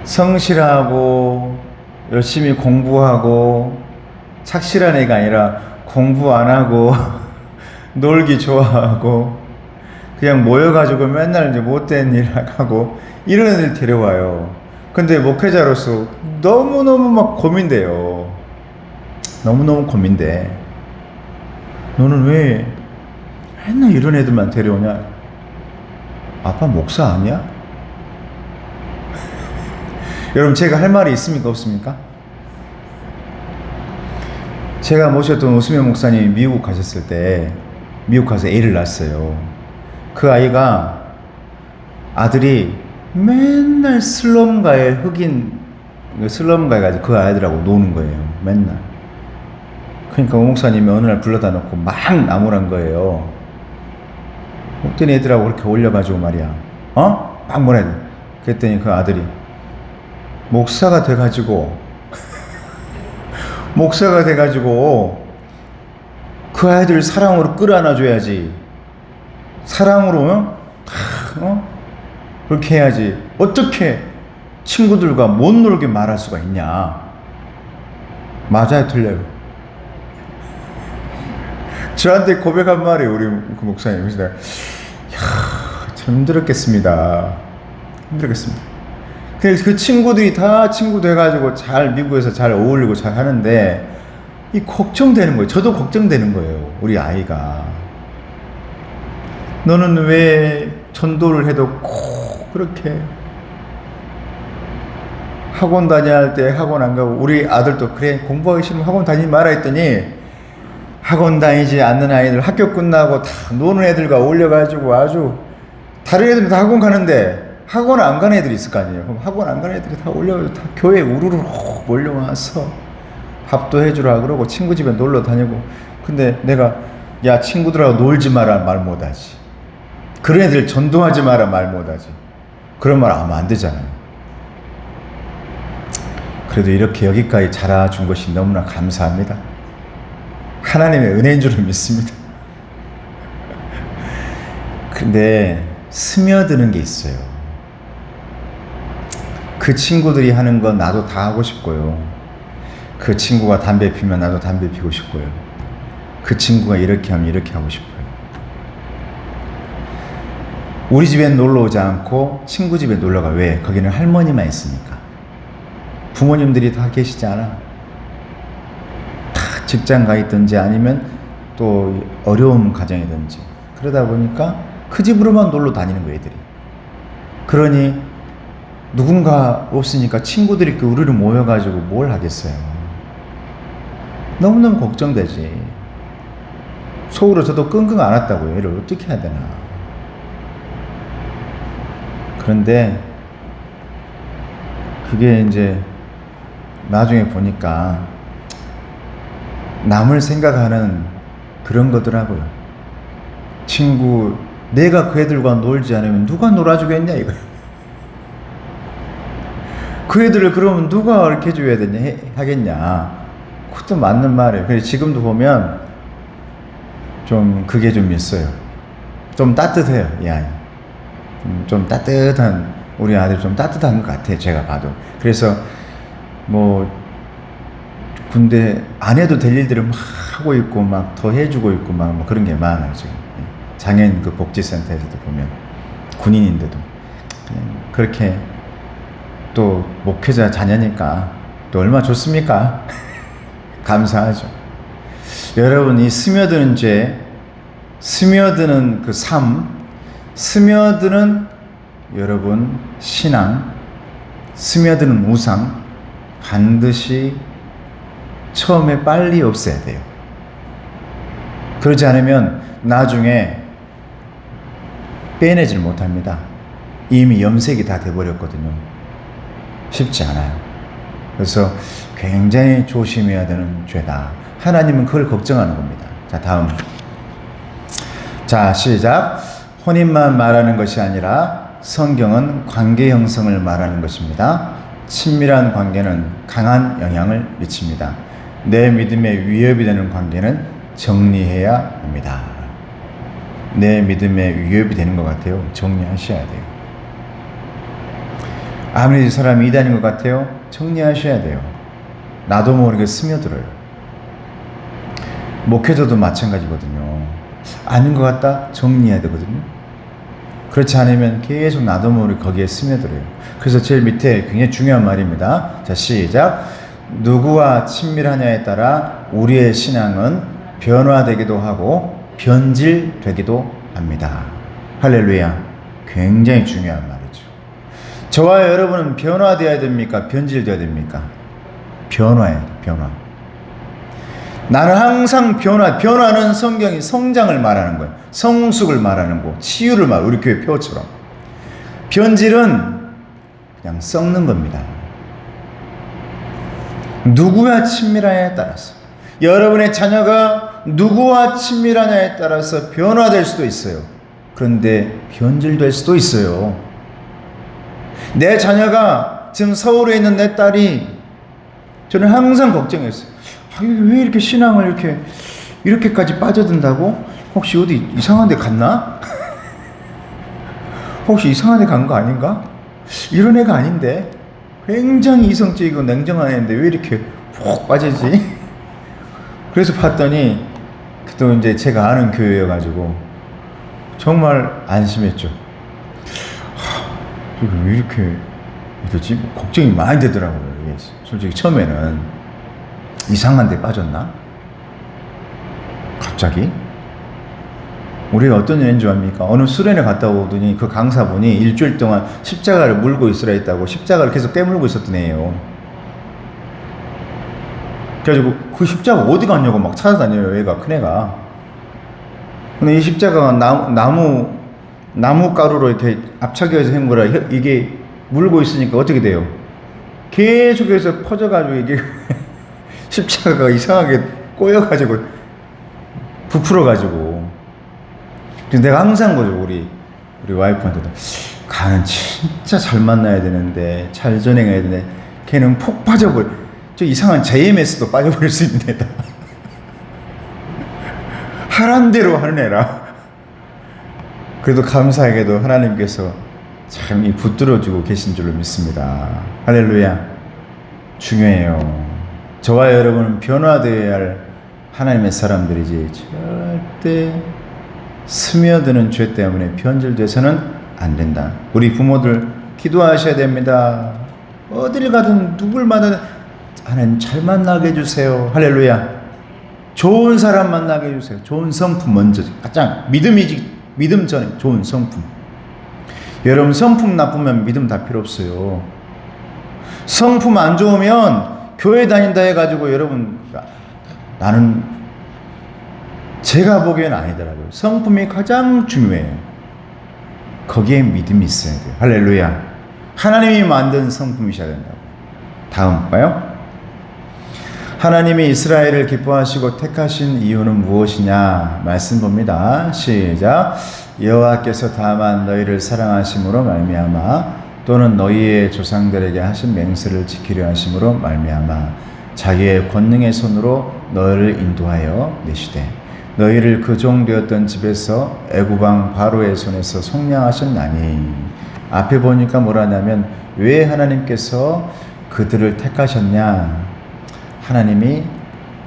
성실하고 열심히 공부하고 착실한 애가 아니라 공부 안 하고 놀기 좋아하고 그냥 모여가지고 맨날 이제 못된 일 하고 이런 애들 데려와요. 근데 목회자로서 너무너무 막 고민돼요. 너무너무 고민돼. 너는 왜 맨날 이런 애들만 데려오냐? 아빠 목사 아니야? 여러분, 제가 할 말이 있습니까? 없습니까? 제가 모셨던 오수면 목사님이 미국 가셨을 때, 미국 가서 애를 낳았어요. 그 아이가, 아들이 맨날 슬럼가에 슬럼가에 가서 그 아이들하고 노는 거예요. 맨날. 그러니까 오 목사님이 어느 날 불러다 놓고 막 나무란 거예요. 어떤 애들하고 그렇게 올려가지고 말이야. 막 뭐라 해야 돼. 그랬더니 그 아들이 목사가 돼가지고 그 아이들 사랑으로 끌어안아줘야지. 사랑으로 그렇게 해야지. 어떻게 친구들과 못 놀게 말할 수가 있냐. 맞아요, 틀려요? 저한테 고백한 말이에요, 우리 그 목사님. 그래서 내가 참 힘들었겠습니다. 그래서 그 친구들이 다 친구 돼가지고 잘 미국에서 잘 어울리고 잘 하는데 이 걱정되는 거예요. 저도 걱정되는 거예요. 우리 아이가. 너는 왜 전도를 해도 꼭 그렇게 학원 다녀야 할 때 학원 안 가고, 우리 아들도 그래 공부하기 싫으면 학원 다니지 마라 했더니 학원 다니지 않는 아이들 학교 끝나고 다 노는 애들과 어울려가지고 아주, 다른 애들은 다 학원 가는데 학원 안 가는 애들이 있을 거 아니에요. 그럼 학원 안 가는 애들이 다 올려가지고 다 교회 우르르 몰려와서 밥도 해주라 그러고 친구 집에 놀러 다니고. 근데 내가 야 친구들하고 놀지 마라 말 못하지. 그런 애들 전도하지 마라 말 못하지. 그런 말 하면 안 되잖아요. 그래도 이렇게 여기까지 자라준 것이 너무나 감사합니다. 하나님의 은혜인 줄을 믿습니다. 근데 스며드는 게 있어요. 그 친구들이 하는 건 나도 다 하고 싶고요. 그 친구가 담배 피면 나도 담배 피우고 싶고요. 그 친구가 이렇게 하면 이렇게 하고 싶어요. 우리 집엔 놀러 오지 않고 친구 집에 놀러가. 왜? 거기는 할머니만 있으니까. 부모님들이 다 계시지 않아. 다 직장 가 있든지 아니면 또 어려운 가정이든지. 그러다 보니까 그 집으로만 놀러 다니는 거예요, 애들이. 그러니 누군가 없으니까 친구들이 그 우르르 모여가지고 뭘 하겠어요. 너무너무 걱정되지. 속으로 저도 끙끙 앓았다고요. 얘를 어떻게 해야 되나. 그런데 그게 이제 나중에 보니까 남을 생각하는 그런 거더라고요. 친구, 내가 그 애들과 놀지 않으면 누가 놀아주겠냐 이거예요. 그 애들을 그러면 누가 가르쳐줘야 되냐 하겠냐. 그것도 맞는 말이에요. 그래서 지금도 보면 좀 그게 좀 있어요. 좀 따뜻해요, 이 아이. 좀 따뜻한, 우리 아들 좀 따뜻한 것 같아요, 제가 봐도. 그래서 뭐 군대 안 해도 될 일들을 막 하고 있고 막 더 해주고 있고 막 뭐 그런 게 많아요, 지금. 장애인 그 복지센터에서도 보면 군인인데도 그냥 그렇게 또 목회자 자녀니까 또 얼마나 좋습니까? 감사하죠. 여러분, 이 스며드는 죄, 스며드는 그 삶, 스며드는 여러분 신앙, 스며드는 우상, 반드시 처음에 빨리 없애야 돼요. 그러지 않으면 나중에 빼내질 못합니다. 이미 염색이 다 돼버렸거든요. 쉽지 않아요. 그래서 굉장히 조심해야 되는 죄다. 하나님은 그걸 걱정하는 겁니다. 자, 다음. 자, 시작. 혼인만 말하는 것이 아니라 성경은 관계 형성을 말하는 것입니다. 친밀한 관계는 강한 영향을 미칩니다. 내 믿음에 위협이 되는 관계는 정리해야 합니다. 내 믿음에 위협이 되는 것 같아요. 정리하셔야 돼요. 아무리 이 사람이 이단인 것 같아요. 정리하셔야 돼요. 나도 모르게 스며들어요. 목회자도 마찬가지거든요. 아닌 것 같다? 정리해야 되거든요. 그렇지 않으면 계속 나도 모르게 거기에 스며들어요. 그래서 제일 밑에 굉장히 중요한 말입니다. 자, 시작. 누구와 친밀하냐에 따라 우리의 신앙은 변화되기도 하고 변질되기도 합니다. 할렐루야. 굉장히 중요한 말이죠. 저와 여러분은 변화되어야 됩니까? 변질되어야 됩니까? 변화해야 돼. 변화. 나는 항상 변화는 성경이 성장을 말하는 거예요. 성숙을 말하는 거, 치유를 말하는 우리 교회 표어처럼. 변질은 그냥 썩는 겁니다. 누구와 친밀하냐에 따라서, 여러분의 자녀가 누구와 친밀하냐에 따라서 변화될 수도 있어요. 그런데 변질될 수도 있어요. 내 자녀가 지금 서울에 있는 내 딸이, 저는 항상 걱정했어요. 왜 이렇게 신앙을 이렇게까지 빠져든다고? 혹시 어디 이상한 데 갔나? 혹시 이상한 데 간 거 아닌가? 이런 애가 아닌데, 굉장히 이성적이고 냉정한 애인데 왜 이렇게 푹 빠지지? 그래서 봤더니 또 이제 제가 아는 교회여가지고 정말 안심했죠. 이거 왜 이렇게 이러지? 걱정이 많이 되더라고요. 이게 솔직히 처음에는 이상한 데 빠졌나? 갑자기? 우리가 어떤 여행인 줄 압니까? 어느 수련회 갔다 오더니 그 강사분이 일주일 동안 십자가를 물고 있으라 했다고 십자가를 계속 깨물고 있었던 애예요. 그래가지고 그 십자가 어디 갔냐고 막 찾아다녀요. 얘가, 큰 애가. 근데 이 십자가가 나무 가루로 이렇게 압착해서 한 거라 이게 물고 있으니까 어떻게 돼요? 계속해서 퍼져가지고 이게 십자가가 이상하게 꼬여가지고 부풀어가지고. 그래서 내가 항상 그러죠. 우리 와이프한테도 가는 진짜 잘 만나야 되는데, 잘 전행해야 되는데 걔는 폭 빠져버려. 저 이상한 JMS도 빠져버릴 수 있는 애다. 하란 대로 하는 애라. 그래도 감사하게도 하나님께서 참 붙들어주고 계신 줄로 믿습니다. 할렐루야. 중요해요. 저와 여러분은 변화되어야 할 하나님의 사람들이지, 절대 스며드는 죄 때문에 변질돼서는 안 된다. 우리 부모들 기도하셔야 됩니다. 어딜 가든 누굴 만나든 하나님 잘 만나게 해주세요. 할렐루야. 좋은 사람 만나게 해주세요. 좋은 성품 먼저. 가장 믿음 전에 좋은 성품. 여러분, 성품 나쁘면 믿음 다 필요 없어요. 성품 안 좋으면 교회 다닌다 해가지고 여러분, 나는 제가 보기에는 아니더라고요. 성품이 가장 중요해요. 거기에 믿음이 있어야 돼요. 할렐루야. 하나님이 만든 성품이셔야 된다고. 다음 봐요. 하나님이 이스라엘을 기뻐하시고 택하신 이유는 무엇이냐? 말씀 봅니다. 시작. 여호와께서 다만 너희를 사랑하심으로 말미암아, 또는 너희의 조상들에게 하신 맹세를 지키려 하심으로 말미암아 자기의 권능의 손으로 너희를 인도하여 내시되 너희를 그 종 되었던 집에서 애굽 왕 바로의 손에서 속량하셨나니. 앞에 보니까 뭐라냐면, 왜 하나님께서 그들을 택하셨냐? 하나님이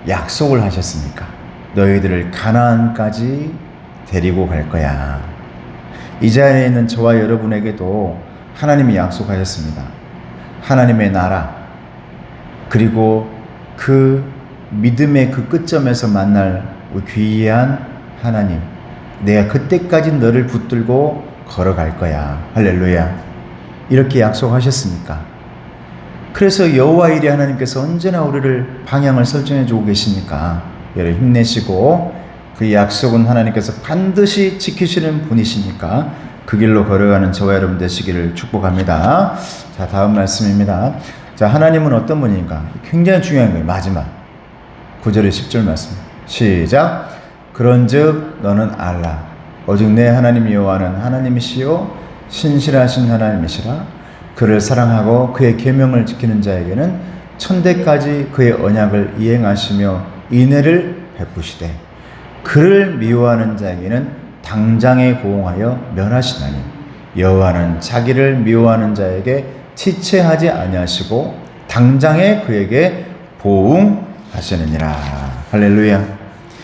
약속을 하셨으니까. 너희들을 가나안까지 데리고 갈 거야. 이 자리에 있는 저와 여러분에게도 하나님이 약속하셨습니다. 하나님의 나라, 그리고 그 믿음의 그 끝점에서 만날 귀한 하나님, 내가 그때까지 너를 붙들고 걸어갈 거야. 할렐루야. 이렇게 약속하셨으니까. 그래서 여호와 이레 하나님께서 언제나 우리를 방향을 설정해 주고 계시니까 여러분 힘내시고, 그 약속은 하나님께서 반드시 지키시는 분이시니까 그 길로 걸어가는 저와 여러분 되시기를 축복합니다. 자, 다음 말씀입니다. 자, 하나님은 어떤 분인가? 굉장히 중요한 거예요. 마지막 9절에 10절 말씀. 시작. 그런즉 너는 알라. 오직 내 하나님 여호와는 하나님이시요 신실하신 하나님이시라. 그를 사랑하고 그의 계명을 지키는 자에게는 천대까지 그의 언약을 이행하시며 인애를 베푸시되, 그를 미워하는 자에게는 당장에 보응하여 멸하시나니. 여호와는 자기를 미워하는 자에게 지체하지 아니하시고 당장에 그에게 보응하시느니라. 할렐루야.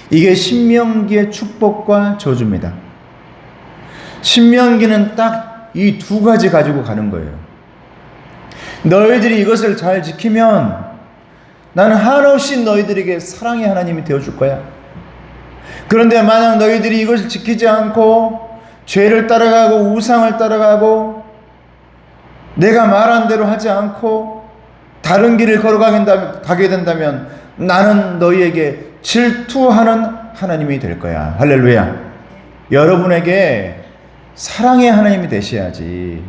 이게 신명기의 축복과 저주입니다. 신명기는 딱 이 두 가지 가지고 가는 거예요. 너희들이 이것을 잘 지키면 나는 한없이 너희들에게 사랑의 하나님이 되어줄 거야. 그런데 만약 너희들이 이것을 지키지 않고 죄를 따라가고 우상을 따라가고 내가 말한 대로 하지 않고 다른 길을 걸어가게 된다면 나는 너희에게 질투하는 하나님이 될 거야. 할렐루야. 여러분에게 사랑의 하나님이 되셔야지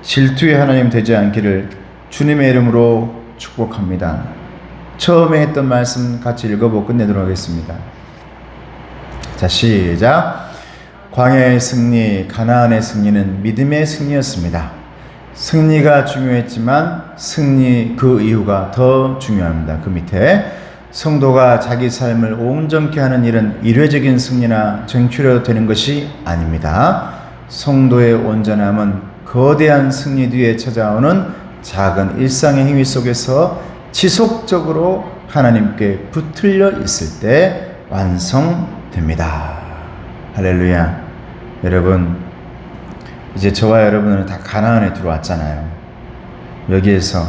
질투의 하나님 되지 않기를 주님의 이름으로 축복합니다. 처음에 했던 말씀 같이 읽어보고 끝내도록 하겠습니다. 자, 시작. 광야의 승리, 가나안의 승리는 믿음의 승리였습니다. 승리가 중요했지만 승리 그 이유가 더 중요합니다. 그 밑에 성도가 자기 삶을 온전케 하는 일은 일회적인 승리나 쟁취로 되는 것이 아닙니다. 성도의 온전함은 거대한 승리 뒤에 찾아오는 작은 일상의 행위 속에서 지속적으로 하나님께 붙들려 있을 때 완성됩니다. 할렐루야. 여러분, 이제 저와 여러분은 다 가나안에 들어왔잖아요. 여기에서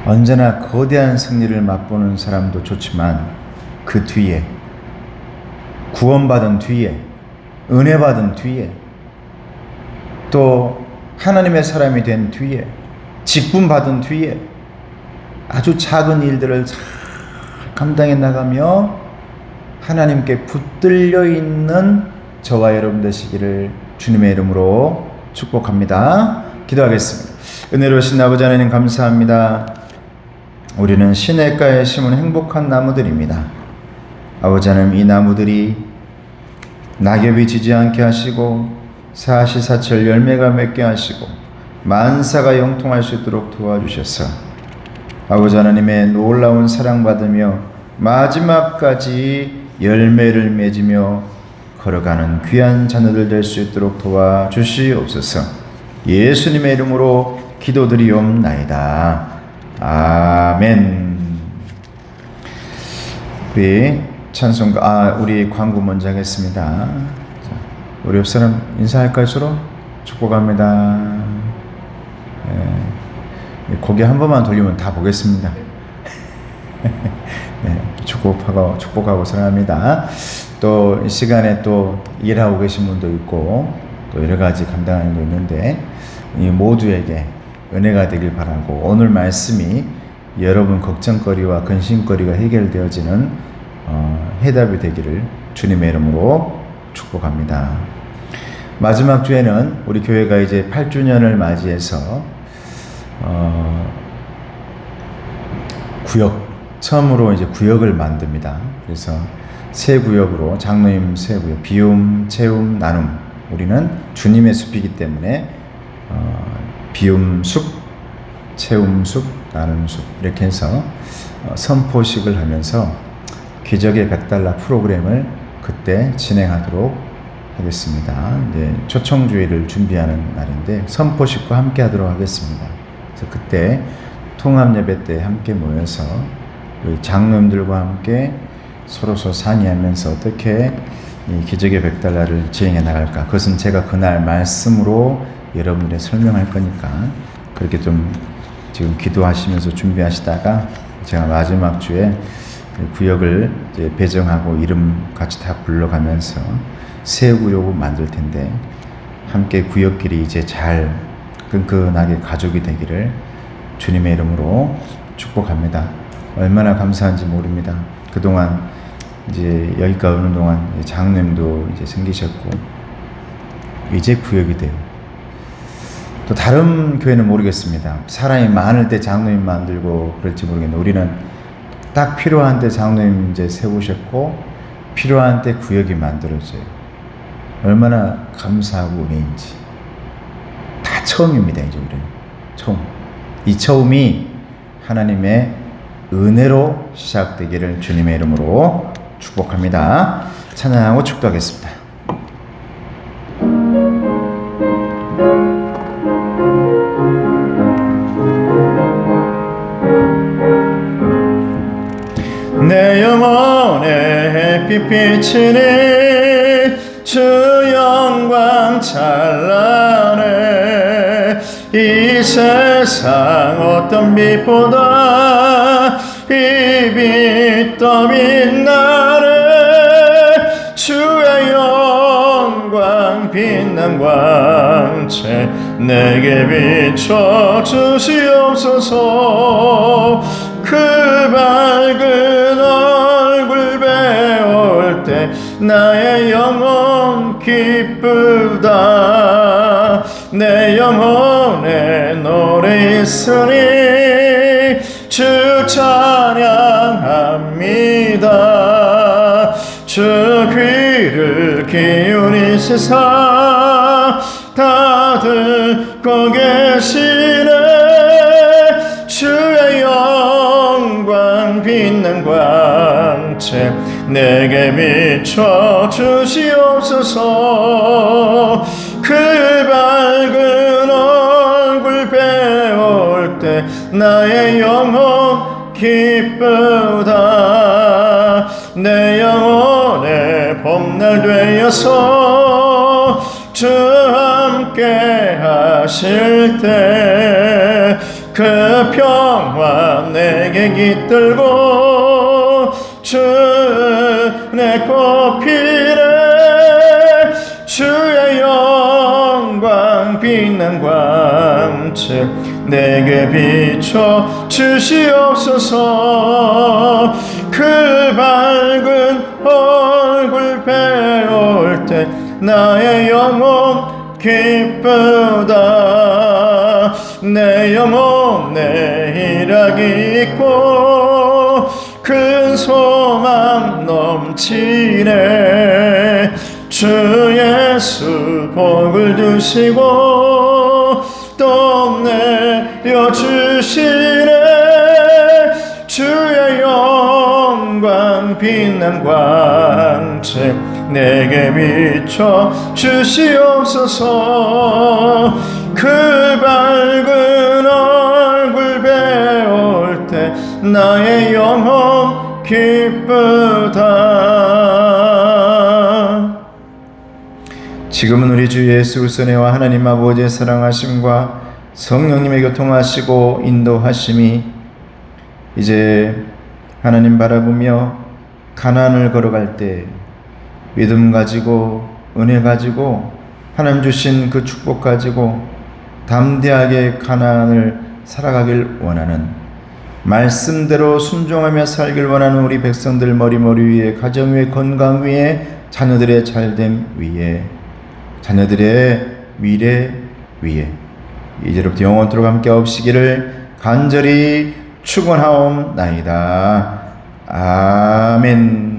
언제나 거대한 승리를 맛보는 사람도 좋지만 그 뒤에 구원받은 뒤에 은혜 받은 뒤에 또 하나님의 사람이 된 뒤에 직분 받은 뒤에 아주 작은 일들을 잘 감당해 나가며 하나님께 붙들려 있는 저와 여러분 되시기를 주님의 이름으로 축복합니다. 기도하겠습니다. 은혜로우신 아버지 하나님 감사합니다. 우리는 시냇가에 심은 행복한 나무들입니다. 아버지 하나님, 이 나무들이 낙엽이 지지 않게 하시고 사시사철 열매가 맺게 하시고 만사가 영통할 수 있도록 도와주셔서 아버지 하나님의 놀라운 사랑받으며 마지막까지 열매를 맺으며 걸어가는 귀한 자녀들 될 수 있도록 도와주시옵소서. 예수님의 이름으로 기도드리옵나이다. 아멘. 우리 찬송가, 우리 광고 먼저 하겠습니다. 자, 우리 옆 사람 인사할까요? 서로 축복합니다. 고개 한 번만 돌리면 다 보겠습니다. 네, 축복하고 사랑합니다. 또 이 시간에 또 일하고 계신 분도 있고 또 여러 가지 감당하는 분도 있는데 이 모두에게 은혜가 되길 바라고 오늘 말씀이 여러분 걱정거리와 근심거리가 해결되어지는 해답이 되기를 주님의 이름으로 축복합니다. 마지막 주에는 우리 교회가 이제 8주년을 맞이해서 처음으로 이제 구역을 만듭니다. 그래서 세 구역으로 장로님 세 구역, 비움, 채움, 나눔. 우리는 주님의 숲이기 때문에 비움 숲, 채움 숲, 나눔 숲 이렇게 해서 선포식을 하면서 기적의 $100 프로그램을 그때 진행하도록 하겠습니다. 이제 초청주의를 준비하는 날인데 선포식과 함께 하도록 하겠습니다. 그래서 그때 통합 예배 때 함께 모여서 장로님들과 함께 서로서 상의하면서 어떻게 이 기적의 $100를 진행해 나갈까. 그것은 제가 그날 말씀으로 여러분들에 설명할 거니까 그렇게 좀 지금 기도하시면서 준비하시다가 제가 마지막 주에 구역을 이제 배정하고 이름 같이 다 불러가면서 새 구역을 만들 텐데 함께 구역끼리 이제 잘 끈끈하게 가족이 되기를 주님의 이름으로 축복합니다. 얼마나 감사한지 모릅니다. 그동안 이제 여기까지 오는 동안 장로님도 이제 생기셨고 이제 구역이 돼요. 또 다른 교회는 모르겠습니다. 사람이 많을 때 장로님 만들고 그럴지 모르겠는데 우리는 딱 필요한 때 장로님 이제 세우셨고 필요한 때 구역이 만들어져요. 얼마나 감사하고 은혜인지. 다 처음입니다. 이제 우리는 처음. 이 처음이 하나님의 은혜로 시작되기를 주님의 이름으로 축복합니다. 찬양하고 축도하겠습니다. 내 영혼에 햇빛 비치니 주 영광 찬란해. 이 세상 어떤 빛보다 이 빛 더 빛나네. 빛난 광채 내게 비춰 주시옵소서. 그 밝은 얼굴 배울 때 나의 영혼 기쁘다. 내 영혼에 노래 있으니 주 찬양합니다. 주 귀를 기울이시사 다 듣고 계시네. 주의 영광 빛난 광채 내게 비춰 주시옵소서. 그 밝은 얼굴 배울 때 나의 영혼 기쁘다. 내 영혼의 봄날 되어서 주 함께 하실 때 그 평화 내게 깃들고 주 내 꽃피네. 주의 영광 빛난 광채 내게 비춰 주시옵소서. 그 밝은 얼굴 배울 때 나의 영혼 기쁘다. 내 영혼에 희락이 있고 큰 소망 넘치네. 주 예수 복을 주시고 또 내려주시네. 주의 영광 빛난 광채 내게 비춰 주시옵소서. 그 밝은 얼굴 배울 때 나의 영혼 기쁘다. 지금은 우리 주 예수 그리스도의 은혜와 하나님 아버지의 사랑하심과 성령님의 교통하시고 인도하심이 이제 하나님 바라보며 가나안을 걸어갈 때 믿음 가지고 은혜 가지고 하나님 주신 그 축복 가지고 담대하게 가나안을 살아가길 원하는, 말씀대로 순종하며 살길 원하는 우리 백성들 머리 위에, 가정 위에, 건강 위에, 자녀들의 잘됨 위에, 자녀들의 미래 위에 이제로부터 영원토록 함께 없시기를 간절히 축원하옵나이다. 아멘.